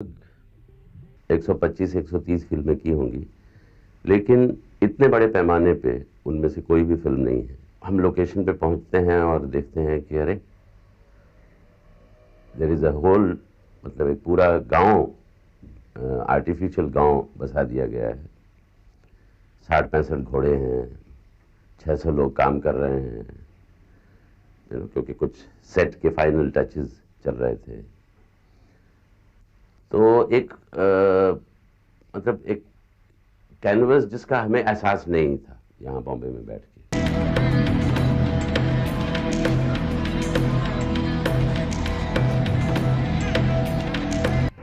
125-130 फिल्में की होंगी, लेकिन इतने बड़े पैमाने पे उनमें से कोई भी फिल्म नहीं है। हम लोकेशन पे पहुंचते हैं और देखते हैं कि अरे देयर इज अ होल, मतलब एक पूरा गांव, आर्टिफिशियल गांव बसा दिया गया है। 60-65 घोड़े हैं, 600 लोग काम कर रहे हैं, क्योंकि कुछ सेट के फाइनल टचेस चल रहे थे। तो एक मतलब एक कैनवस जिसका हमें एहसास नहीं था यहाँ बॉम्बे में बैठ के।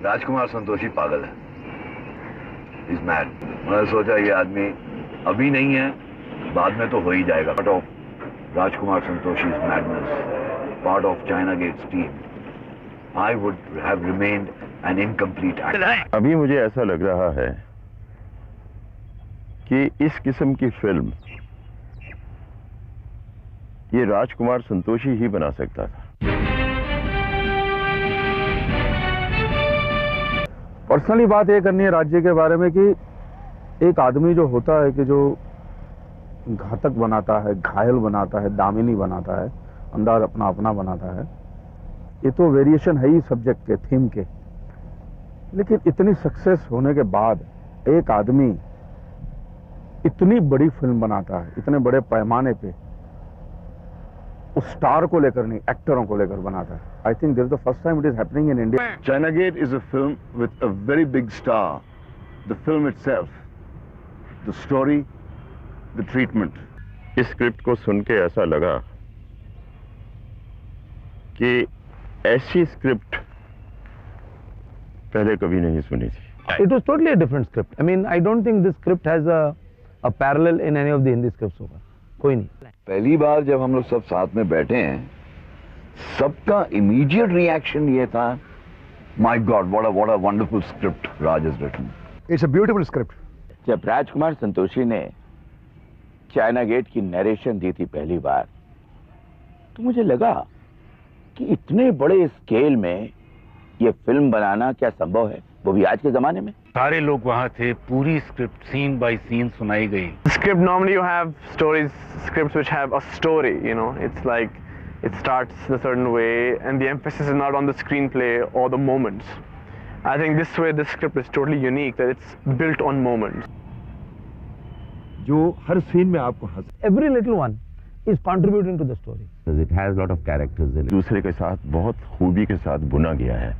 राजकुमार संतोषी पागल है, इज मैड। मैंने सोचा ये आदमी अभी नहीं है, बाद में तो हो ही जाएगा। Part of Rajkumar Santoshi madness, part of China Gate's team, I would have remained an incomplete actor. अभी मुझे ऐसा लग रहा है कि इस किस्म की फिल्म ये राजकुमार संतोषी ही बना सकता था। पर्सनली बात ये करनी है राज्य के बारे में कि एक आदमी जो होता है कि जो घातक बनाता है, घायल बनाता है, दामिनी बनाता है, अंदर अपना अपना बनाता है, ये तो वेरिएशन है ही सब्जेक्ट के, थीम के। लेकिन इतनी सक्सेस होने के बाद एक आदमी इतनी बड़ी फिल्म बनाता है, इतने बड़े पैमाने पे, उस स्टार को लेकर नहीं, एक्टरों को लेकर बनाता है। I think this is the first time it is happening in India. China Gate is a film with a very big star. The film itself, the story, the treatment. इस स्क्रिप्ट को सुन के ऐसा लगा कि ऐसी स्क्रिप्ट पहले कभी नहीं सुनी थी। It was totally a different script. I mean, I don't think this script has a parallel in any of the Hindi scripts so far. कोई नहीं। पहली बार जब हम लोग सब साथ में बैठे हैं, सबका इमीडिएट रिएक्शन ये था, my god what a wonderful script Raj has written. It's a beautiful script. जब राजकुमार संतोषी ने चाइना गेट की नरेशन दी थी पहली बार, तो मुझे लगा कि इतने बड़े स्केल में ये फिल्म बनाना क्या संभव है, वो भी आज के जमाने में। सारे लोग वहाँ थे, पूरी स्क्रिप्ट सीन बाय सीन सुनाई गई। Script, normally you have scripts which have a story, you know, it's like it starts a certain way and the emphasis is not on the screenplay or the moments. I think this way this script is totally unique, that it's built on moments. जो हर scene में आपको Every little one is contributing to the story. It has lot of characters in it. दूसरे के साथ बहुत खूबी के साथ बुना गया है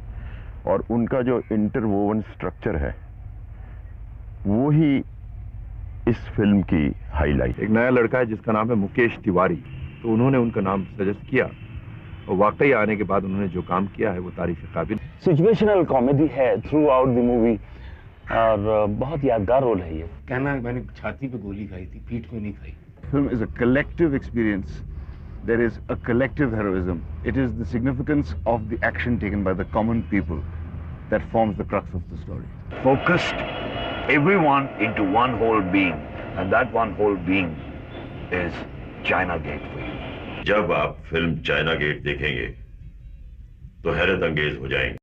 और उनका जो इंटरवोवन स्ट्रक्चर है वो ही इस फिल्म की हाईलाइट। एक नया लड़का है जिसका नाम है मुकेश तिवारी, तो उन्होंने उनका नाम सजेस्ट किया और वाकई आने के बाद उन्होंने जो काम किया है वो तारीफ के काबिल। सिचुएशनल कॉमेडी है थ्रू आउट द मूवी और बहुत यादगार रोल है ये। कहना मैंने छाती पे गोली खाई थी, पीठ पे नहीं खाई। Film is a collective experience. There is a collective heroism. It is the significance of the action taken by the common people that forms the crux of the story. Focused everyone into one whole being, and that one whole being is China Gate for you. जब आप film China gate देखेंगे तो हैरत अंगेज हो जाएंगे।